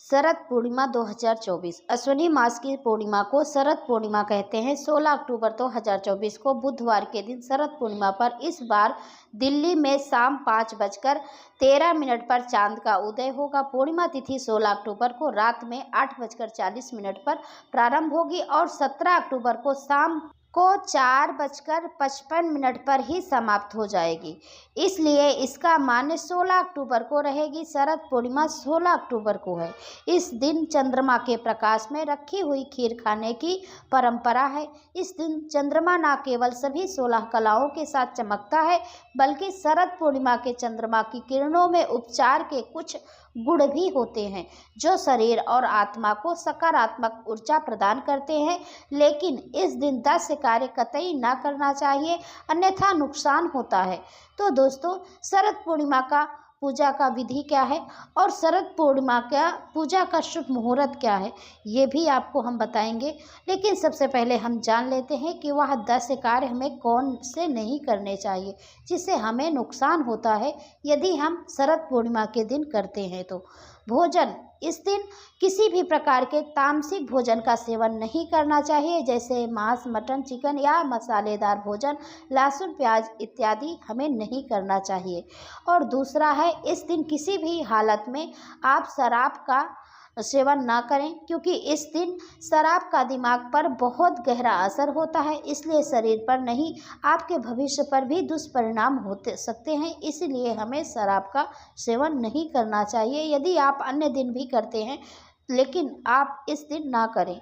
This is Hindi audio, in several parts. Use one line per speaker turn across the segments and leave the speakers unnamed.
शरद पूर्णिमा 2024 अश्विनी मास की पूर्णिमा को शरद पूर्णिमा कहते हैं। 16 अक्टूबर 2024 को बुधवार के दिन शरद पूर्णिमा पर इस बार दिल्ली में शाम 5:13 पर चांद का उदय होगा। पूर्णिमा तिथि 16 अक्टूबर को रात में 8:40 पर प्रारंभ होगी और 17 अक्टूबर को शाम को 4:55 पर ही समाप्त हो जाएगी। इसलिए इसका मान्य 16 अक्टूबर को रहेगी। शरद पूर्णिमा 16 अक्टूबर को है। इस दिन चंद्रमा के प्रकाश में रखी हुई खीर खाने की परंपरा है। इस दिन चंद्रमा न केवल सभी 16 कलाओं के साथ चमकता है, बल्कि शरद पूर्णिमा के चंद्रमा की किरणों में उपचार के कुछ गुण भी होते हैं, जो शरीर और आत्मा को सकारात्मक ऊर्जा प्रदान करते हैं। लेकिन इस दिन दस कार्य कतई ना करना चाहिए, अन्यथा नुकसान होता है। तो दोस्तों, शरद पूर्णिमा का पूजा का विधि क्या है और शरद पूर्णिमा का पूजा का शुभ मुहूर्त क्या है, ये भी आपको हम बताएंगे। लेकिन सबसे पहले हम जान लेते हैं कि वह 10 कार्य हमें कौन से नहीं करने चाहिए, जिससे हमें नुकसान होता है यदि हम शरद पूर्णिमा के दिन करते हैं। तो भोजन, इस दिन किसी भी प्रकार के तामसिक भोजन का सेवन नहीं करना चाहिए, जैसे मांस, मटन, चिकन या मसालेदार भोजन, लहसुन, प्याज इत्यादि हमें नहीं करना चाहिए। और दूसरा है, इस दिन किसी भी हालत में आप शराब का सेवन ना करें, क्योंकि इस दिन शराब का दिमाग पर बहुत गहरा असर होता है, इसलिए शरीर पर नहीं आपके भविष्य पर भी दुष्परिणाम होते सकते हैं। इसलिए हमें शराब का सेवन नहीं करना चाहिए। यदि आप अन्य दिन भी करते हैं, लेकिन आप इस दिन ना करें।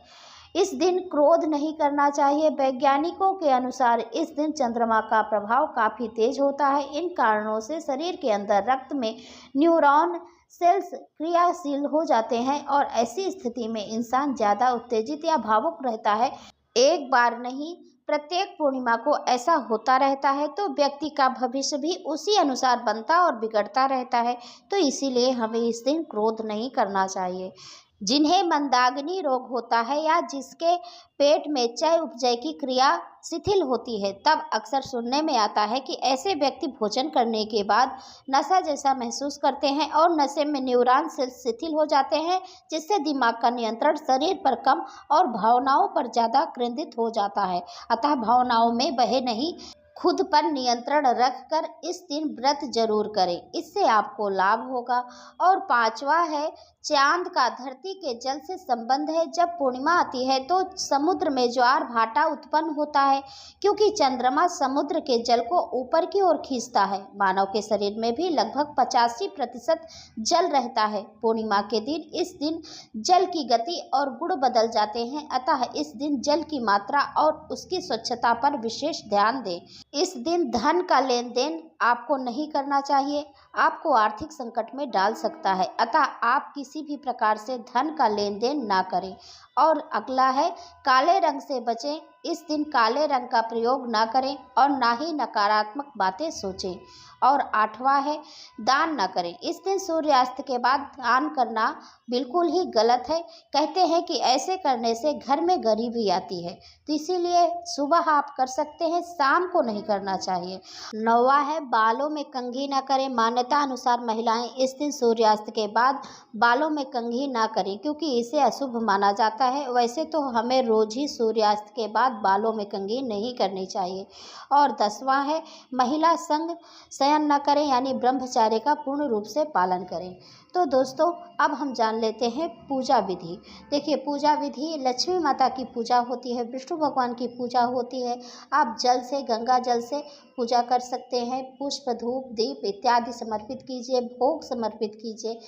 इस दिन क्रोध नहीं करना चाहिए। वैज्ञानिकों के अनुसार इस दिन चंद्रमा का प्रभाव काफ़ी तेज होता है। इन कारणों से शरीर के अंदर रक्त में न्यूरॉन सेल्स क्रियाशील हो जाते हैं और ऐसी स्थिति में इंसान ज़्यादा उत्तेजित या भावुक रहता है। एक बार नहीं, प्रत्येक पूर्णिमा को ऐसा होता रहता है, तो व्यक्ति का भविष्य भी उसी अनुसार बनता और बिगड़ता रहता है। तो इसीलिए हमें इस दिन क्रोध नहीं करना चाहिए। जिन्हें मंदाग्नि रोग होता है या जिसके पेट में चय उपचय की क्रिया शिथिल होती है, तब अक्सर सुनने में आता है कि ऐसे व्यक्ति भोजन करने के बाद नशा जैसा महसूस करते हैं और नशे में न्यूरॉन सेल्स शिथिल हो जाते हैं, जिससे दिमाग का नियंत्रण शरीर पर कम और भावनाओं पर ज़्यादा केंद्रित हो जाता है। अतः भावनाओं में बहे नहीं, खुद पर नियंत्रण रखकर इस दिन व्रत जरूर करें, इससे आपको लाभ होगा। और पांचवा है, चांद का धरती के जल से संबंध है। जब पूर्णिमा आती है तो समुद्र में ज्वार भाटा उत्पन्न होता है, क्योंकि चंद्रमा समुद्र के जल को ऊपर की ओर खींचता है। मानव के शरीर में भी लगभग 85% जल रहता है। पूर्णिमा के दिन इस दिन जल की गति और गुण बदल जाते हैं, अतः इस दिन जल की मात्रा और उसकी स्वच्छता पर विशेष ध्यान दें। इस दिन धन का लेन देन आपको नहीं करना चाहिए, आपको आर्थिक संकट में डाल सकता है, अतः आप किसी भी प्रकार से धन का लेन देन ना करें। और अगला है, काले रंग से बचें। इस दिन काले रंग का प्रयोग ना करें और ना ही नकारात्मक बातें सोचें। और आठवां है, दान ना करें। इस दिन सूर्यास्त के बाद दान करना बिल्कुल ही गलत है। कहते हैं कि ऐसे करने से घर में गरीबी आती है, तो इसीलिए सुबह आप कर सकते हैं, शाम को नहीं करना चाहिए। नौवां है, बालों में कंघी ना करें। मान्यता अनुसार महिलाएं इस दिन सूर्यास्त के बाद बालों में कंघी ना करें, क्योंकि इसे अशुभ माना जाता है। वैसे तो हमें रोज ही सूर्यास्त के बाद बालों में कंघी नहीं करनी चाहिए। और 10वां है, महिला संग शयन न करें, यानी ब्रह्मचर्य का पूर्ण रूप से पालन करें। तो दोस्तों, अब हम जान लेते हैं पूजा विधि। देखिए, पूजा विधि, लक्ष्मी माता की पूजा होती है, विष्णु भगवान की पूजा होती है। आप जल से, गंगा जल से पूजा कर सकते हैं। पुष्प, धूप, दीप इत्यादि समर्पित कीजिए, भोग समर्पित कीजिए।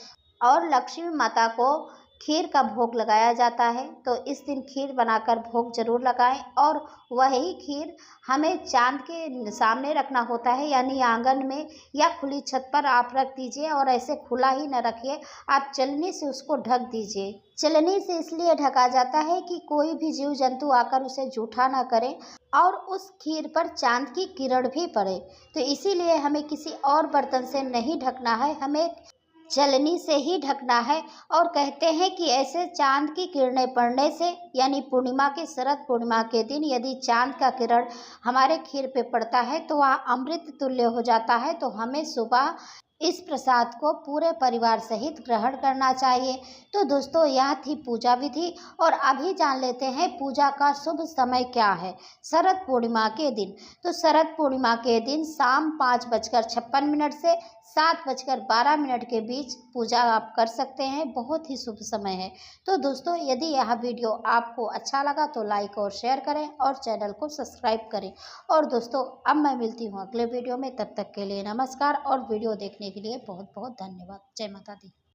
और लक्ष्मी माता को खीर का भोग लगाया जाता है, तो इस दिन खीर बनाकर भोग जरूर लगाएं। और वही खीर हमें चांद के सामने रखना होता है, यानी आंगन में या खुली छत पर आप रख दीजिए। और ऐसे खुला ही न रखिए, आप चलनी से उसको ढक दीजिए। चलनी से इसलिए ढका जाता है कि कोई भी जीव जंतु आकर उसे जूठा ना करे और उस खीर पर चांद की किरण भी पड़े। तो इसीलिए हमें किसी और बर्तन से नहीं ढकना है, हमें चलनी से ही ढकना है। और कहते हैं कि ऐसे चांद की किरणें पड़ने से, यानी पूर्णिमा के, शरद पूर्णिमा के दिन यदि चांद का किरण हमारे खीर पे पड़ता है तो वह अमृत तुल्य हो जाता है। तो हमें सुबह इस प्रसाद को पूरे परिवार सहित ग्रहण करना चाहिए। तो दोस्तों, यह थी पूजा विधि। और अभी जान लेते हैं पूजा का शुभ समय क्या है शरद पूर्णिमा के दिन। तो शरद पूर्णिमा के दिन शाम 5:56 से 7:12 के बीच पूजा आप कर सकते हैं। बहुत ही शुभ समय है। तो दोस्तों, यदि यह वीडियो आपको अच्छा लगा तो लाइक और शेयर करें और चैनल को सब्सक्राइब करें। और दोस्तों, अब मैं मिलती हूँ अगले वीडियो में। तब तक के लिए नमस्कार और वीडियो देखने के लिए बहुत बहुत धन्यवाद। जय माता दी।